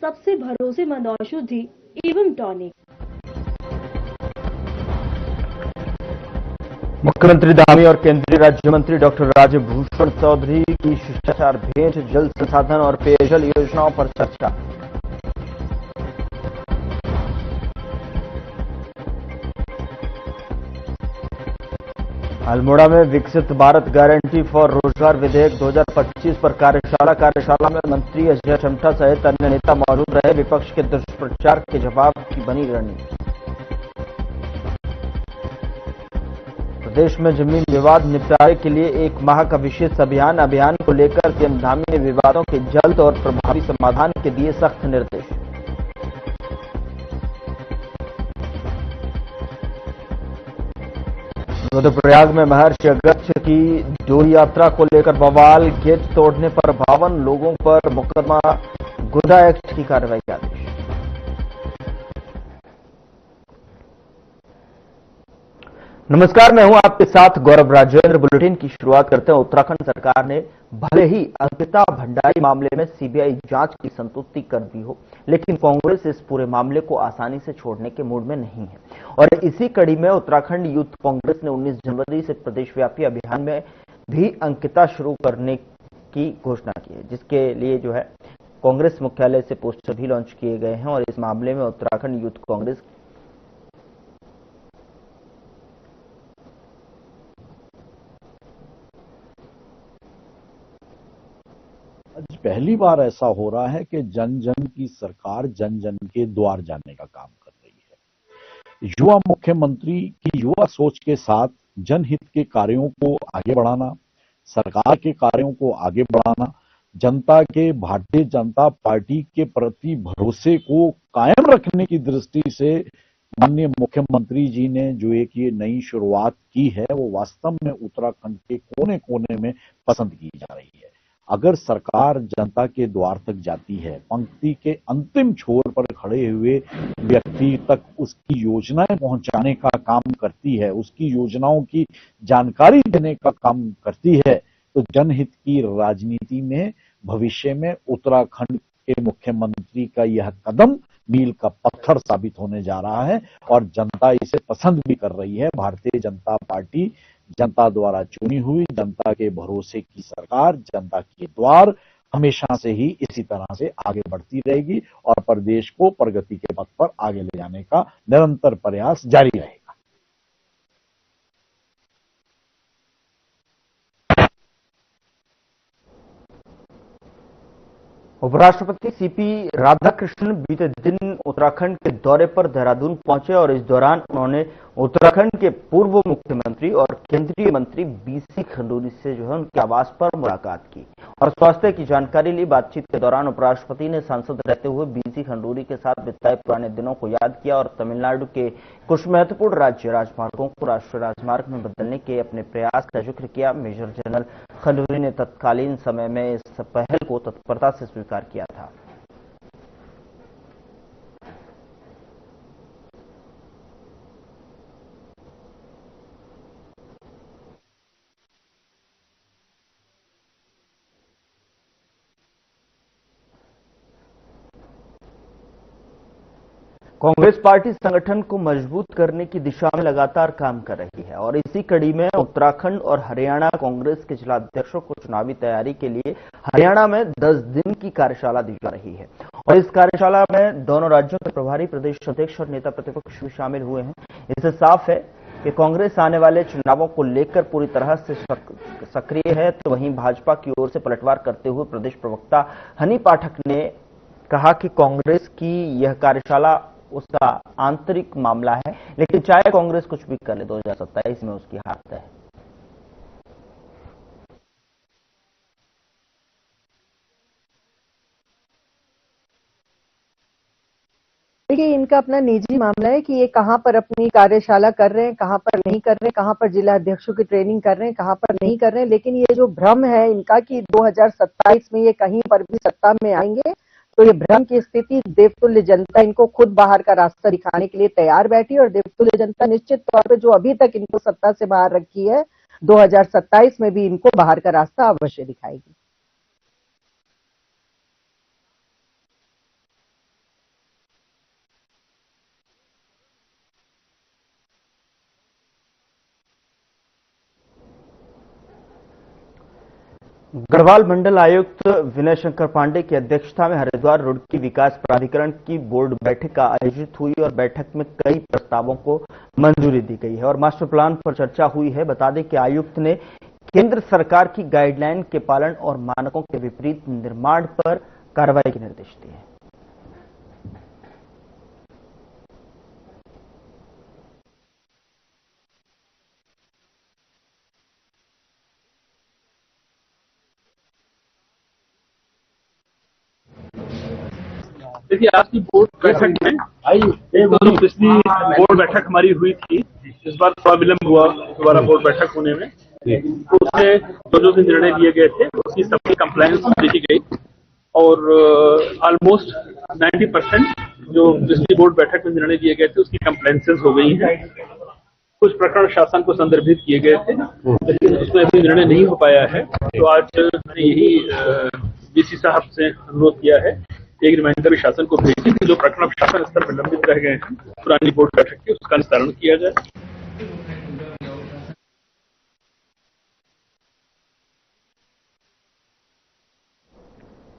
सबसे भरोसेमंद औषधि एवं टॉनिक। मुख्यमंत्री धामी और केंद्रीय राज्य मंत्री डॉक्टर राजभूषण चौधरी की शिष्टाचार भेंट, जल संसाधन और पेयजल योजनाओं पर चर्चा। अल्मोड़ा में विकसित भारत गारंटी फॉर रोजगार विधेयक 2025 पर कार्यशाला में मंत्री अजय टम्टा सहित अन्य नेता मौजूद रहे। विपक्ष के दुष्प्रचार के जवाब की बनी रणनीति। प्रदेश में जमीन विवाद निपटारे के लिए 1 माह का विशेष अभियान को लेकर सीएम धामी ने विवादों के जल्द और प्रभावी समाधान के दिए सख्त निर्देश। रुद्रप्रयाग में महर्षि अगस्त्य की डोली यात्रा को लेकर बवाल, गेट तोड़ने पर 52 लोगों पर मुकदमा, गुंडा एक्ट की कार्रवाई का आदेश। नमस्कार, मैं हूं आपके साथ गौरव राजेंद्र। बुलेटिन की शुरुआत करते हैं। उत्तराखंड सरकार ने भले ही अंकिता भंडारी मामले में सीबीआई जांच की संतुष्टि कर दी हो, लेकिन कांग्रेस इस पूरे मामले को आसानी से छोड़ने के मूड में नहीं है और इसी कड़ी में उत्तराखंड यूथ कांग्रेस ने 19 जनवरी से प्रदेशव्यापी अभियान में भी अंकिता शुरू करने की घोषणा की है, जिसके लिए कांग्रेस मुख्यालय से पोस्टर भी लॉन्च किए गए हैं और इस मामले में उत्तराखंड यूथ कांग्रेस आज पहली बार ऐसा हो रहा है कि जन जन की सरकार जन जन के द्वार जाने का काम कर रही है। युवा मुख्यमंत्री की युवा सोच के साथ जनहित के कार्यों को आगे बढ़ाना, सरकार के कार्यों को आगे बढ़ाना, जनता के भारतीय जनता पार्टी के प्रति भरोसे को कायम रखने की दृष्टि से माननीय मुख्यमंत्री जी ने जो एक ये नई शुरुआत की है, वो वास्तव में उत्तराखंड के कोने कोने में पसंद की जा रही है। अगर सरकार जनता के द्वार तक जाती है, पंक्ति के अंतिम छोर पर खड़े हुए व्यक्ति तक उसकी योजनाएं पहुंचाने का काम करती है, उसकी योजनाओं की जानकारी देने का काम करती है, तो जनहित की राजनीति में भविष्य में उत्तराखंड के मुख्यमंत्री का यह कदम मील का पत्थर साबित होने जा रहा है और जनता इसे पसंद भी कर रही है। भारतीय जनता पार्टी जनता द्वारा चुनी हुई, जनता के भरोसे की सरकार, जनता के द्वार हमेशा से ही इसी तरह से आगे बढ़ती रहेगी और प्रदेश को प्रगति के पथ पर आगे ले जाने का निरंतर प्रयास जारी रहेगा। उपराष्ट्रपति सीपी राधाकृष्णन बीते दिन उत्तराखंड के दौरे पर देहरादून पहुंचे और इस दौरान उन्होंने उत्तराखंड के पूर्व मुख्यमंत्री और केंद्रीय मंत्री बीसी खंडूरी से उनके आवास पर मुलाकात की और स्वास्थ्य की जानकारी ली। बातचीत के दौरान उपराष्ट्रपति ने सांसद रहते हुए बीसी खंडूरी के साथ बिताए पुराने दिनों को याद किया और तमिलनाडु के कुछ महत्वपूर्ण राज्य राजमार्गों को राष्ट्रीय राजमार्ग में बदलने के अपने प्रयास का जिक्र किया। मेजर जनरल खंडूरी ने तत्कालीन समय में इस पहल को तत्परता से स्वीकार किया था। कांग्रेस पार्टी संगठन को मजबूत करने की दिशा में लगातार काम कर रही है और इसी कड़ी में उत्तराखंड और हरियाणा कांग्रेस के जिला अध्यक्षों को चुनावी तैयारी के लिए हरियाणा में 10 दिन की कार्यशाला दी जा रही है और इस कार्यशाला में दोनों राज्यों के प्रभारी प्रदेश अध्यक्ष और नेता प्रतिपक्ष भी शामिल हुए हैं। इससे साफ है कि कांग्रेस आने वाले चुनावों को लेकर पूरी तरह से सक्रिय है, तो वहीं भाजपा की ओर से पलटवार करते हुए प्रदेश प्रवक्ता हनी पाठक ने कहा कि कांग्रेस की यह कार्यशाला उसका आंतरिक मामला है, लेकिन चाहे कांग्रेस कुछ भी कर ले 2027 में उसकी हार तय है। देखिए, इनका अपना निजी मामला है कि ये कहां पर अपनी कार्यशाला कर रहे हैं, कहां पर नहीं कर रहे हैं, कहां पर जिला अध्यक्षों की ट्रेनिंग कर रहे हैं, कहां पर नहीं कर रहे हैं। लेकिन ये जो भ्रम है इनका कि 2027 में ये कहीं पर भी सत्ता में आएंगे, तो ये भ्रम की स्थिति, देवतुल्य जनता इनको खुद बाहर का रास्ता दिखाने के लिए तैयार बैठी और देवतुल्य जनता निश्चित तौर पे जो अभी तक इनको सत्ता से बाहर रखी है, 2027 में भी इनको बाहर का रास्ता अवश्य दिखाएगी। गढ़वाल मंडल आयुक्त विनय शंकर पांडे की अध्यक्षता में हरिद्वार रुड़की विकास प्राधिकरण की बोर्ड बैठक का आयोजित हुई और बैठक में कई प्रस्तावों को मंजूरी दी गई है और मास्टर प्लान पर चर्चा हुई है। बता दें कि आयुक्त ने केंद्र सरकार की गाइडलाइन के पालन और मानकों के विपरीत निर्माण पर कार्रवाई के निर्देश दिए हैं। देखिए, आज की बोर्ड बैठक में जो पिछली बोर्ड बैठक हमारी हुई थी, इस बार थोड़ा विलंब हुआ दोबारा बोर्ड बैठक होने में, तो उससे जो भी निर्णय लिए गए थे उसकी सबकी कंप्लायंस देखी गई और ऑलमोस्ट 90% जो पिछली बोर्ड बैठक में निर्णय लिए गए थे उसकी कंप्लायंसेस हो गई हैं। कुछ प्रकरण शासन को संदर्भित किए गए थे लेकिन उसमें अभी निर्णय नहीं हो पाया है, तो आज मैंने यही डीसी साहब से अनुरोध किया है, एक रिमाइंडर भी शासन को भेजें कि जो प्रकरण शासन स्तर पर लंबित रह गए हैं पुरानी बोर्ड बैठक के, उसका निस्तारण किया जाए।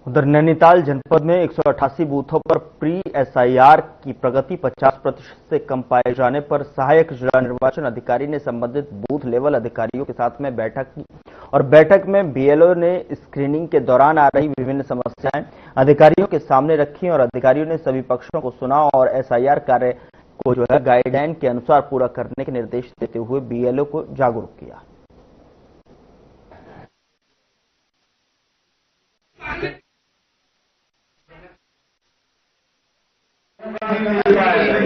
उधर नैनीताल जनपद में 188 बूथों पर प्री एसआईआर की प्रगति 50% से कम पाए जाने पर सहायक जिला निर्वाचन अधिकारी ने संबंधित बूथ लेवल अधिकारियों के साथ में बैठक की और बैठक में बीएलओ ने स्क्रीनिंग के दौरान आ रही विभिन्न समस्याएं अधिकारियों के सामने रखी और अधिकारियों ने सभी पक्षों को सुना और एसआईआर कार्य को जो है गाइडलाइन के अनुसार पूरा करने के निर्देश देते हुए बीएलओ को जागरूक किया।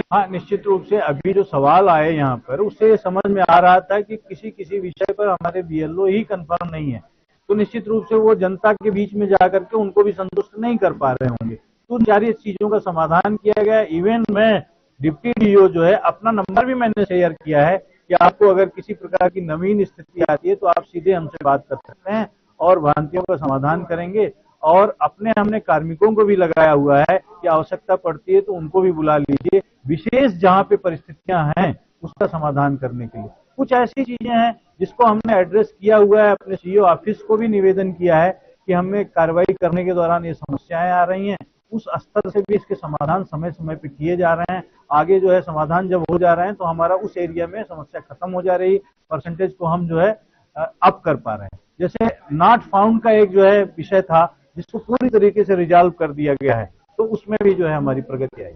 हाँ, निश्चित रूप से अभी जो सवाल आए यहाँ पर उससे समझ में आ रहा था कि किसी विषय पर हमारे बीएलओ ही कंफर्म नहीं है, तो निश्चित रूप से वो जनता के बीच में जाकर के उनको भी संतुष्ट नहीं कर पा रहे होंगे, तो सारी चीजों का समाधान किया गया। इवन मैं डिप्टी डीओ जो है अपना नंबर भी मैंने शेयर किया है कि आपको अगर किसी प्रकार की नवीन स्थिति आती है तो आप सीधे हमसे बात कर सकते हैं और भ्रांतियों का समाधान करेंगे। और हमने कार्मिकों को भी लगाया हुआ है कि आवश्यकता पड़ती है तो उनको भी बुला लीजिए, विशेष जहां पे परिस्थितियां हैं उसका समाधान करने के लिए। कुछ ऐसी चीजें हैं जिसको हमने एड्रेस किया हुआ है, अपने सीईओ ऑफिस को भी निवेदन किया है कि हमें कार्रवाई करने के दौरान ये समस्याएं आ रही हैं, उस स्तर से भी इसके समाधान समय समय पे किए जा रहे हैं। आगे जो है समाधान जब हो जा रहे हैं तो हमारा उस एरिया में समस्या खत्म हो जा रही, परसेंटेज को हम जो है अप कर पा रहे हैं। जैसे नॉट फाउंड का एक जो है विषय था जिसको पूरी तरीके से रिजॉल्व कर दिया गया है, तो उसमें भी जो है हमारी प्रगति आई।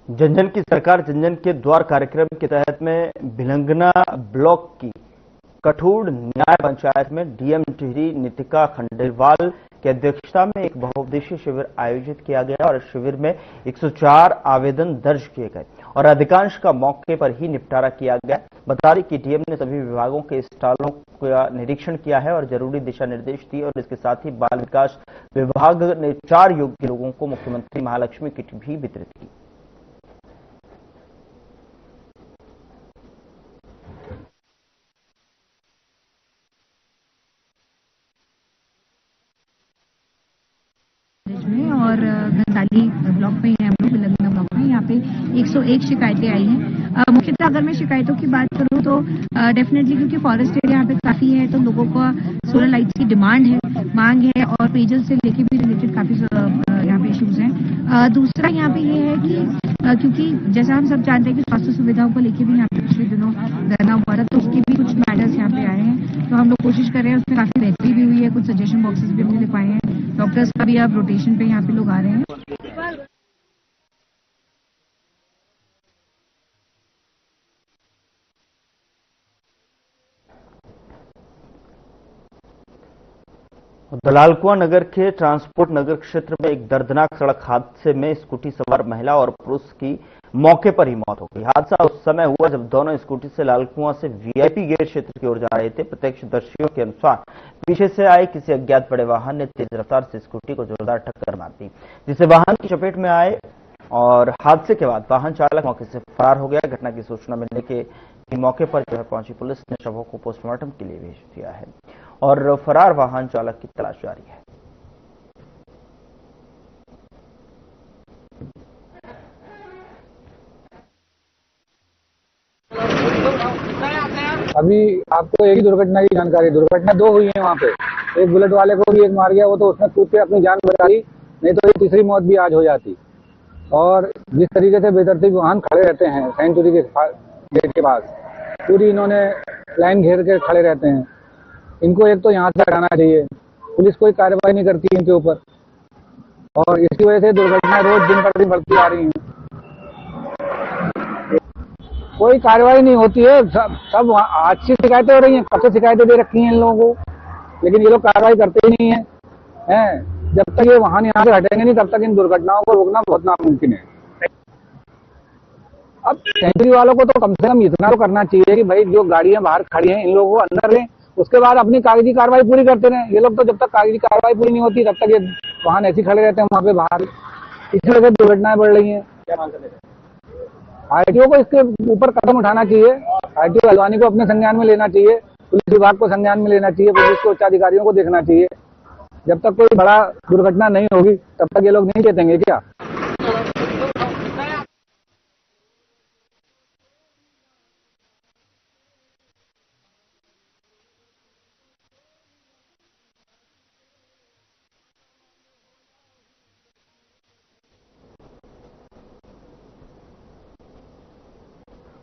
जन जन की सरकार जन जन के द्वार कार्यक्रम के तहत में भिलंगना ब्लॉक की कठूर न्याय पंचायत में डीएम टिहरी नितिका खंडेलवाल की अध्यक्षता में एक बहुउद्देशीय शिविर आयोजित किया गया और इस शिविर में 104 आवेदन दर्ज किए गए और अधिकांश का मौके पर ही निपटारा किया गया। बता दें कि डीएम ने सभी विभागों के स्टॉलों का निरीक्षण किया है और जरूरी दिशा निर्देश दिए और इसके साथ ही बाल विकास विभाग ने 4 योग्य लोगों को मुख्यमंत्री महालक्ष्मी किट भी वितरित की। और गंदाली ब्लॉक में है, हम लोग भिलंगना ब्लॉक में यहाँ पे 101 शिकायतें आई हैं। मुख्यतः अगर मैं शिकायतों की बात करूँ तो डेफिनेटली क्योंकि फॉरेस्ट एरिया यहाँ पे काफी है तो लोगों को सोलर लाइट्स की डिमांड है, मांग है और पेयजल से लेके भी रिलेटेड काफी यहाँ पे इश्यूज हैं। दूसरा यहाँ पे ये है कि क्योंकि जैसा हम सब जानते हैं कि स्वास्थ्य सुविधाओं को लेके भी यहाँ पे पिछले दिनों धरना हुआ था, तो उसके भी कुछ मैटर्स यहाँ पे आए हैं, तो हम लोग कोशिश कर रहे हैं, उसमें काफी बेहतरी भी हुई है, कुछ सजेशन बॉक्सेस भी हमने लिखवाए हैं। डॉक्टर्स का भी अब रोटेशन पे यहाँ पे लोग आ रहे हैं। दलालकुआं नगर के ट्रांसपोर्ट नगर क्षेत्र में एक दर्दनाक सड़क हादसे में स्कूटी सवार महिला और पुरुष की मौके पर ही मौत हो गई। हादसा उस समय हुआ जब दोनों स्कूटी से लालकुआं से वीआईपी गेट क्षेत्र की ओर जा रहे थे। प्रत्यक्षदर्शियों के अनुसार पीछे से आए किसी अज्ञात बड़े वाहन ने तेज रफ्तार से स्कूटी को जोरदार टक्कर मार दी, जिससे वाहन की चपेट में आए और हादसे के बाद वाहन चालक मौके से फरार हो गया। घटना की सूचना मिलने के मौके पर जो है पहुंची पुलिस ने शवों को पोस्टमार्टम के लिए भेज दिया है और फरार वाहन चालक की तलाश जारी है। अभी आपको एक ही दुर्घटना की जानकारी, दुर्घटना 2 हुई है वहाँ पे। एक बुलेट वाले को भी एक मार गया, वो तो उसने कूद के अपनी जान बचा ली, नहीं तो ये तीसरी मौत भी आज हो जाती। और जिस तरीके से बेतरतीब वाहन खड़े रहते हैं सेंचुरी के गेट के पास, पूरी इन्होंने लाइन घेर के खड़े रहते हैं। इनको एक तो यहाँ से हटाना चाहिए, पुलिस कोई कार्रवाई नहीं करती इनके ऊपर, और इसकी वजह से दुर्घटनाएं रोज दिन पर दिन बढ़ती आ रही हैं। कोई कार्रवाई नहीं होती है, सब आज से शिकायतें हो रही हैं, कब से शिकायतें दे रखी हैं इन लोगों को, लेकिन ये लोग कार्रवाई करते ही नहीं है। जब तक ये वाहन यहाँ से हटेंगे नहीं, तब तक इन दुर्घटनाओं को रोकना बहुत नामुमकिन है। अब सेंचुरी वालों को तो कम से कम इतना तो करना चाहिए कि भाई जो गाड़ियां बाहर खड़ी हैं, इन लोगों को अंदर लें, उसके बाद अपनी कागजी कार्रवाई पूरी करते रहें। ये लोग तो जब तक कागजी कार्रवाई पूरी नहीं होती, तब तक ये वाहन ऐसे खड़े रहते हैं वहां पे बाहर। इसी वजह से दुर्घटनाएं बढ़ रही हैं। क्या मांग करते हैं? आरटीओ को इसके ऊपर कदम उठाना चाहिए, आरटीओ हल्द्वानी को अपने संज्ञान में लेना चाहिए, पुलिस विभाग को संज्ञान में लेना चाहिए, पुलिस के उच्चाधिकारियों को देखना चाहिए। जब तक कोई बड़ा दुर्घटना नहीं होगी, तब तक ये लोग नहीं चेतेंगे क्या?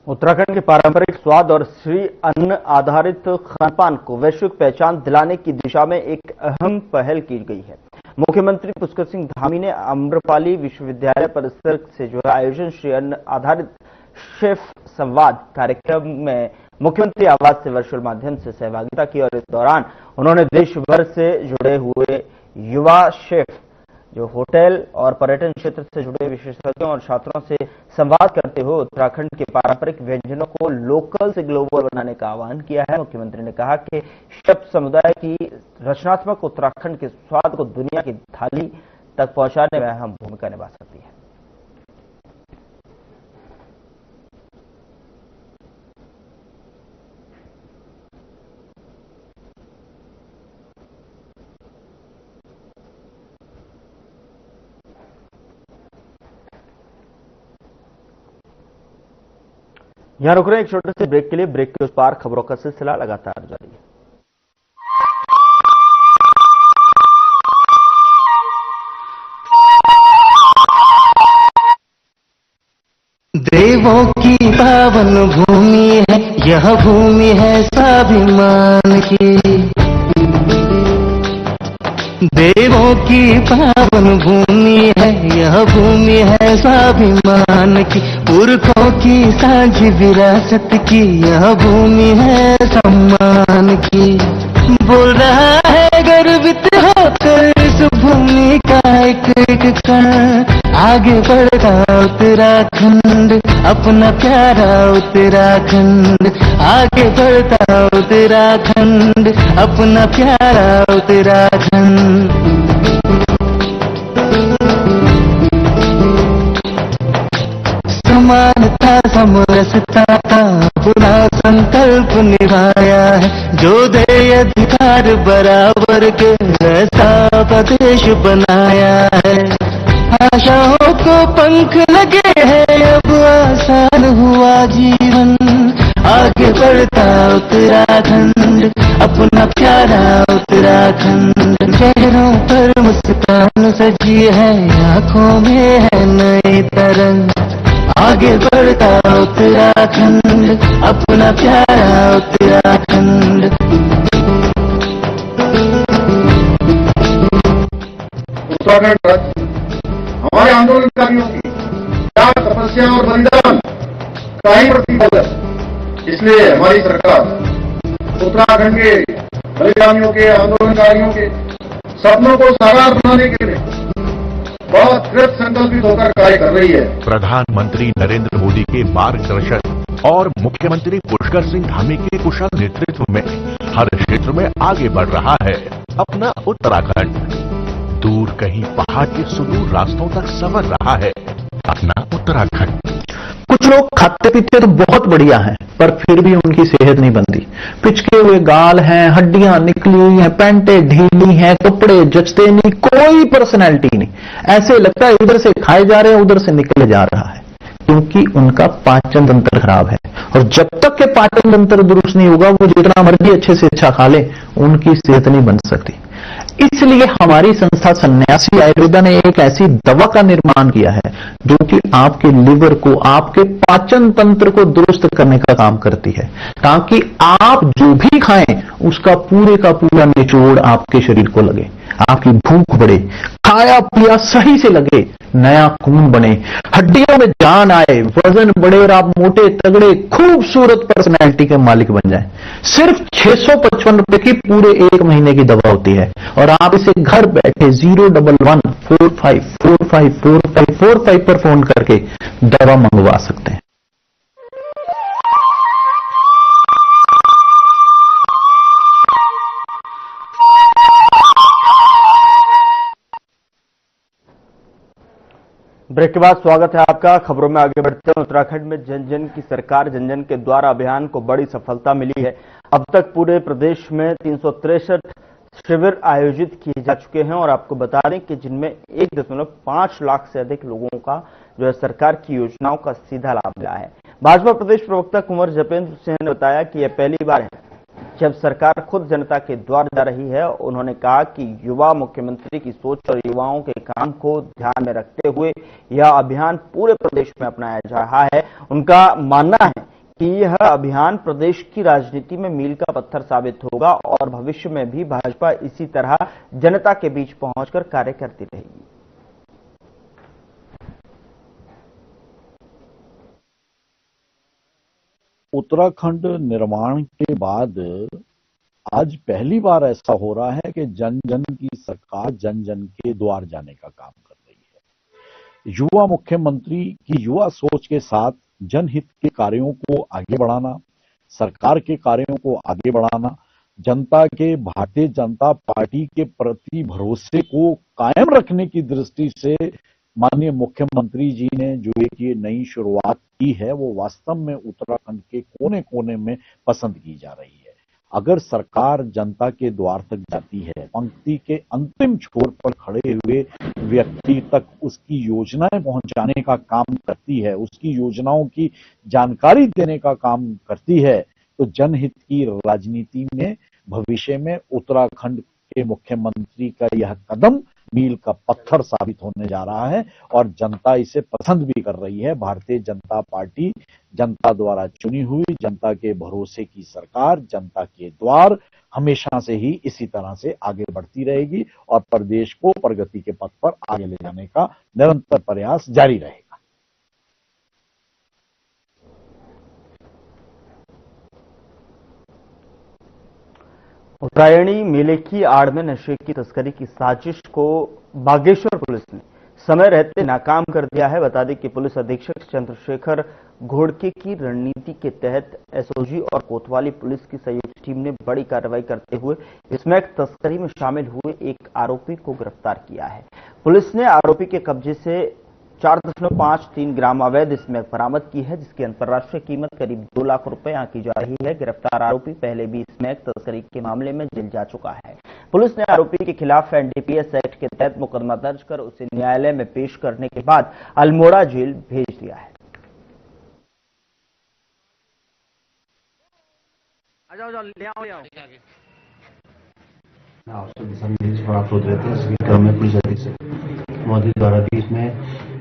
उत्तराखंड के पारंपरिक स्वाद और श्री अन्न आधारित खानपान को वैश्विक पहचान दिलाने की दिशा में एक अहम पहल की गई है। मुख्यमंत्री पुष्कर सिंह धामी ने आम्रपाली विश्वविद्यालय परिसर से जो आयोजन श्री अन्न आधारित शेफ संवाद कार्यक्रम में मुख्यमंत्री आवास से वर्चुअल माध्यम से सहभागिता की, और इस दौरान उन्होंने देश भर से जुड़े हुए युवा शेफ जो होटल और पर्यटन क्षेत्र से जुड़े विशेषज्ञों और छात्रों से संवाद करते हुए उत्तराखंड के पारंपरिक व्यंजनों को लोकल से ग्लोबल बनाने का आह्वान किया है। मुख्यमंत्री ने कहा कि शेफ समुदाय की रचनात्मक उत्तराखंड के स्वाद को दुनिया की थाली तक पहुंचाने में अहम भूमिका निभा सकती है। यहां रुक रहे हैं एक छोटे से ब्रेक के लिए। ब्रेक के उस पार खबरों का सिलसिला लगातार जारी है। देवों की पावन भूमि है यह, भूमि है स्वाभिमान की। देवों की पावन भूमि है यह, भूमि है स्वाभिमान की। पुरखों की साझी विरासत की यह भूमि है सम्मान की। बोल रहा है गर्वित होकर इस भूमि का एक कण, आगे बढ़ता उत्तराखंड अपना प्यारा उत्तराखंड। आगे बढ़ता उत्तराखंड अपना प्यारा उत्तराखंड। समानता समरसता का अपना संकल्प निभाया है, जो दे अधिकार बराबर के ऐसा प्रदेश बनाया है। आशाओं को पंख लगे हैं अब आसान हुआ जीवन। आगे बढ़ता उत्तराखंड अपना प्यारा उत्तराखंड। चेहरों पर मुस्कान सजी है, आंखों में है नई तरंग। आगे बढ़ता उत्तराखंड अपना प्यारा उत्तराखंड। उत्तराखंड हमारे आंदोलनकारियों की त्याग, तपस्या और बलिदान का ही प्रतिफल है। इसलिए हमारी सरकार उत्तराखंड के बलिदानियों के, आंदोलनकारियों के सपनों को साकार बनाने के लिए बहुत कृत संकल्पित होकर कार्य कर रही है। प्रधानमंत्री नरेंद्र मोदी के मार्गदर्शन और मुख्यमंत्री पुष्कर सिंह धामी के कुशल नेतृत्व में हर क्षेत्र में आगे बढ़ रहा है अपना उत्तराखंड। दूर कहीं पहाड़ के सुदूर रास्तों तक संवर रहा है अपना उत्तराखंड। कुछ लोग खाते पीते तो बहुत बढ़िया हैं, पर फिर भी उनकी सेहत नहीं बनती। पिचके हुए गाल हैं, हड्डियां निकली हुई हैं, पैंटें ढीली हैं, कपड़े जचते नहीं, कोई पर्सनैलिटी नहीं। ऐसे लगता है उधर से खाए जा रहे हैं, उधर से निकले जा रहा है। क्योंकि उनका पाचन तंत्र खराब है। और जब तक के पाचन तंत्र दुरुस्त नहीं होगा, वो जितना मर्जी अच्छे से अच्छा खा ले, उनकी सेहत नहीं बन सकती। इसलिए हमारी संस्था सन्यासी आयुर्वेदा ने एक ऐसी दवा का निर्माण किया है जो कि आपके लिवर को, आपके पाचन तंत्र को दुरुस्त करने का काम करती है, ताकि आप जो भी खाएं उसका पूरे का पूरा निचोड़ आपके शरीर को लगे, आपकी भूख बढ़े, खाया पिया सही से लगे, नया खून बने, हड्डियों में जान आए, वजन बढ़े और आप मोटे तगड़े खूबसूरत पर्सनैलिटी के मालिक बन जाएं। सिर्फ 655 रुपए की पूरे 1 महीने की दवा होती है और आप इसे घर बैठे 01145454545 पर फोन करके दवा मंगवा सकते हैं। ब्रेक के बाद स्वागत है आपका। खबरों में आगे बढ़ते हैं। उत्तराखंड में जन जन की सरकार जन जन के द्वार अभियान को बड़ी सफलता मिली है। अब तक पूरे प्रदेश में 363 शिविर आयोजित किए जा चुके हैं और आपको बता दें कि जिनमें 1.5 लाख से अधिक लोगों का जो है सरकार की योजनाओं का सीधा लाभ मिला है। भाजपा प्रदेश प्रवक्ता कुंवर जपेंद्र सिंह ने बताया कि यह पहली बार है जब सरकार खुद जनता के द्वार जा रही है। उन्होंने कहा कि युवा मुख्यमंत्री की सोच और युवाओं के काम को ध्यान में रखते हुए यह अभियान पूरे प्रदेश में अपनाया जा रहा है। उनका मानना है कि यह अभियान प्रदेश की राजनीति में मील का पत्थर साबित होगा और भविष्य में भी भाजपा इसी तरह जनता के बीच पहुंचकर कार्य करती रहेगी। उत्तराखंड निर्माण के बाद आज पहली बार ऐसा हो रहा है कि जन जन की सरकार जन जन के द्वार जाने का काम कर रही है। युवा मुख्यमंत्री की युवा सोच के साथ जनहित के कार्यों को आगे बढ़ाना, सरकार के कार्यों को आगे बढ़ाना, जनता के भारतीय जनता पार्टी के प्रति भरोसे को कायम रखने की दृष्टि से माननीय मुख्यमंत्री जी ने जो एक ये नई शुरुआत की है, वो वास्तव में उत्तराखंड के कोने कोने में पसंद की जा रही है। अगर सरकार जनता के द्वार तक जाती है, पंक्ति के अंतिम छोर पर खड़े हुए व्यक्ति तक उसकी योजनाएं पहुंचाने का काम करती है, उसकी योजनाओं की जानकारी देने का काम करती है, तो जनहित की राजनीति में भविष्य में उत्तराखंड के मुख्यमंत्री का यह कदम मील का पत्थर साबित होने जा रहा है और जनता इसे पसंद भी कर रही है। भारतीय जनता पार्टी जनता द्वारा चुनी हुई, जनता के भरोसे की सरकार, जनता के द्वार हमेशा से ही इसी तरह से आगे बढ़ती रहेगी और प्रदेश को प्रगति के पथ पर आगे ले जाने का निरंतर प्रयास जारी रहेगा। उत्तरायणी मेले की आड़ में नशे की तस्करी की साजिश को बागेश्वर पुलिस ने समय रहते नाकाम कर दिया है। बता दें कि पुलिस अधीक्षक चंद्रशेखर घोड़के की रणनीति के तहत एसओजी और कोतवाली पुलिस की संयुक्त टीम ने बड़ी कार्रवाई करते हुए स्मैक तस्करी में शामिल हुए एक आरोपी को गिरफ्तार किया है। पुलिस ने आरोपी के कब्जे से 4.53 ग्राम अवैध स्मैक बरामद की है, जिसकी अंतर्राष्ट्रीय कीमत करीब 2 लाख रुपए आंकी जा रही है। गिरफ्तार आरोपी पहले भी स्मैक तस्करी के मामले में जेल जा चुका है। पुलिस ने आरोपी के खिलाफ एनडीपीएस एक्ट के तहत मुकदमा दर्ज कर उसे न्यायालय में पेश करने के बाद अल्मोड़ा जेल भेज दिया है। आवश्यक दिशा निर्देश प्राप्त होते रहते हैं। इसी क्रम में पुलिस अधीक्षक महोदय द्वारा भी इसमें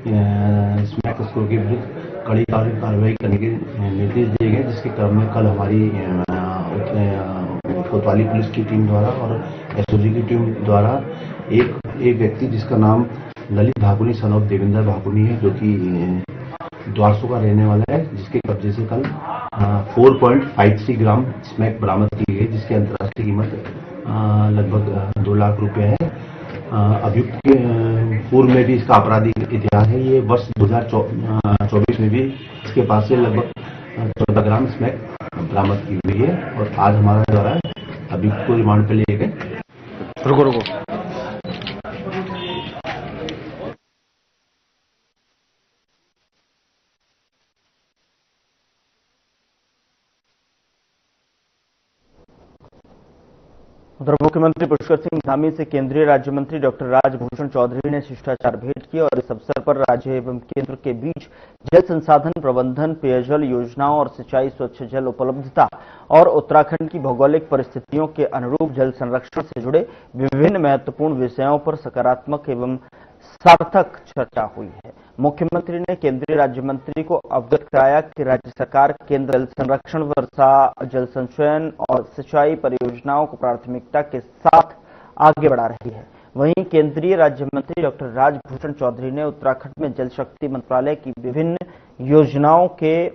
स्मैक तस्करों के विरुद्ध कड़ी कार्रवाई करने के निर्देश दिए गए, जिसके क्रम में कल हमारी कोतवाली पुलिस की टीम द्वारा और एसओजी की टीम द्वारा एक व्यक्ति जिसका नाम ललित भाकुनी सन ऑफ देवेंद्र भाकुनी है, जो कि द्वारसू का रहने वाला है, जिसके कब्जे से कल 4.53 ग्राम स्मैक बरामद की गई, जिसकी अंतर्राष्ट्रीय कीमत लगभग 2 लाख रुपए है। अभियुक्त के पूर्व में भी इसका आपराधिक इतिहास है। ये वर्ष 2024 में भी इसके पास से लगभग 14 ग्राम स्मैक बरामद की हुई है और आज हमारा द्वारा अभियुक्त को रिमांड पे लिए गए। रुको उधर मुख्यमंत्री पुष्कर सिंह धामी से केंद्रीय राज्य मंत्री डॉक्टर राजभूषण चौधरी ने शिष्टाचार भेंट की और इस अवसर पर राज्य एवं केंद्र के बीच जल संसाधन प्रबंधन, पेयजल योजनाओं और सिंचाई, स्वच्छ जल उपलब्धता और उत्तराखंड की भौगोलिक परिस्थितियों के अनुरूप जल संरक्षण से जुड़े विभिन्न महत्वपूर्ण विषयों पर सकारात्मक एवं सार्थक चर्चा हुई है। मुख्यमंत्री ने केंद्रीय राज्य मंत्री को अवगत कराया कि राज्य सरकार केंद्र जल संरक्षण, वर्षा जल संचयन और सिंचाई परियोजनाओं को प्राथमिकता के साथ आगे बढ़ा रही है। वहीं केंद्रीय राज्य मंत्री डॉक्टर राजभूषण चौधरी ने उत्तराखंड में जल शक्ति मंत्रालय की विभिन्न योजनाओं के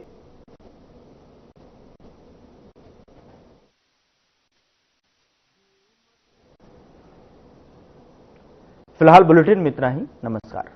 फिलहाल बुलेटिन में इतना ही। नमस्कार।